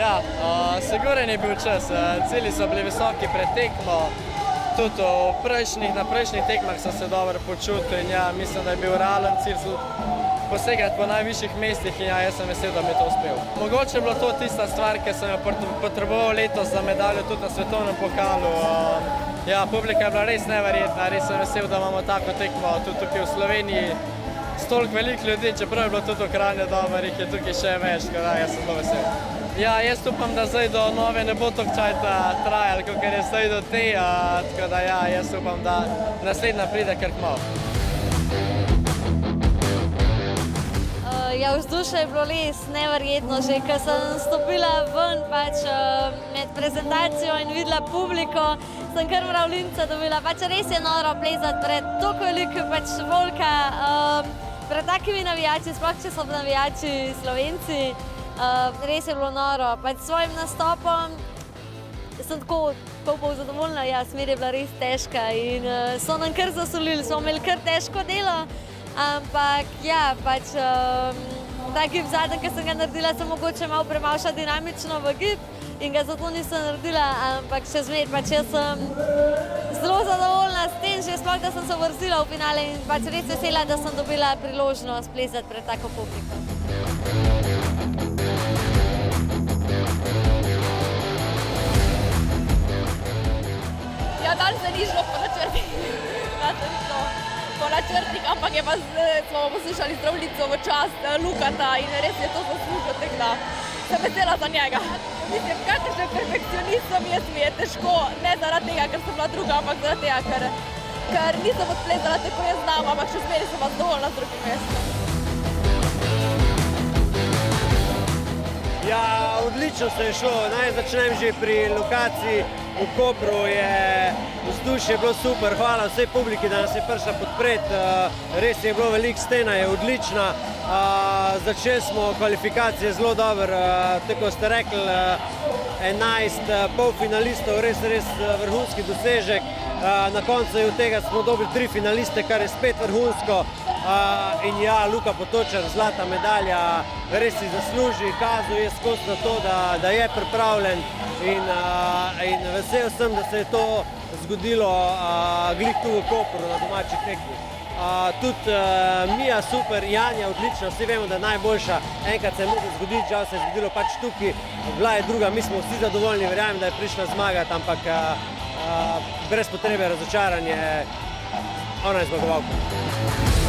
Ja, siguren je bil čas. Cilji so bili visoki pred tekmo. Tudi na prejšnjih tekmah sem se dobro počutil in ja, mislim, da je bil realen cilj posegati po najvišjih mestih in ja, jaz sem vesel, da mi je to uspel. Mogoče je bilo to tista stvar, ki sem jo potreboval letos za medaljo tudi na svetovnem pokalu. Ja, publika je bila res neverjetna, res sem vesel, da imamo tako tekmo tudi tukaj v Sloveniji. S toliko veliko ljudi, čeprav je bilo tudi v Kranju dobro, jih je tukaj še več, tako da jaz sem zelo vesel. Ja, jaz upam, da zdaj do nove ne bo toliko časa trajalo, kot je zdaj do te, tako da ja, jaz upam, da naslednja pride kar kmalu. Ja, vzdušje je bilo res neverjetno, že ko sem stopila ven med prezentacijo in videla publiko, sem kar mravljinca dobila. Res je noro plezati pred toliko veliko volka, pred takimi navijači, sploh če so navijači Slovenci. Res je bilo noro. S svojim nastopom sem tako pol zadovoljna, ja, smer je bila res težka in so nam kar zasolili, smo imeli kar težko delo, ampak ja, taki zadnji, ki sem ga naredila, sem mogoče malo premalo dinamično v gib in ga zato nisem naredila, ampak še zmer, jaz sem zelo zadovoljna s tem, že sploh, da sem se uvrstila v finale in res vesela, da sem dobila priložnost plezati pred tako publiko. Ja, danes se ni šlo po načrtih, ampak smo poslušali zdravljico v čast Lukata in res je to zaslužil, tako da sem vesela za njega. Mislim, kakšen perfekcionist sem jaz, mi je težko, ne zaradi tega, ker sem bila druga, ampak zaradi tega, ker nisem odplezala tako jaz znam, ampak še zmeraj sem zadovoljna z drugim mestom. Ja, odlično se je šlo. Naj začnem že pri lokaciji v Kopru. Vzdušje je bilo super. Hvala vsej publiki, da nas je prišla podpreti. Res je bilo veliko, stena je odlična. Začeli smo kvalifikacije zelo dobro. Tako ste rekli, 11 polfinalistov, res vrhunski dosežek. Na koncu od tega smo dobili 3 finaliste, kar je spet vrhunsko. In ja, Luka Potočar, zlata medalja, res si zasluži, kazal je skozi na to, da je pripravljen in vesel sem, da se je to zgodilo glih tu v Kopru na domači tekmi. Tudi Mija super, Janja odlična, vsi vemo, da je najboljša. Enkrat se je moglo zgoditi, žal se je zgodilo pač tukaj, bila je druga, mi smo vsi zadovoljni, verjamem, da je prišla zmagati, ampak brez potrebe razočaranje, ona je zmagovalka.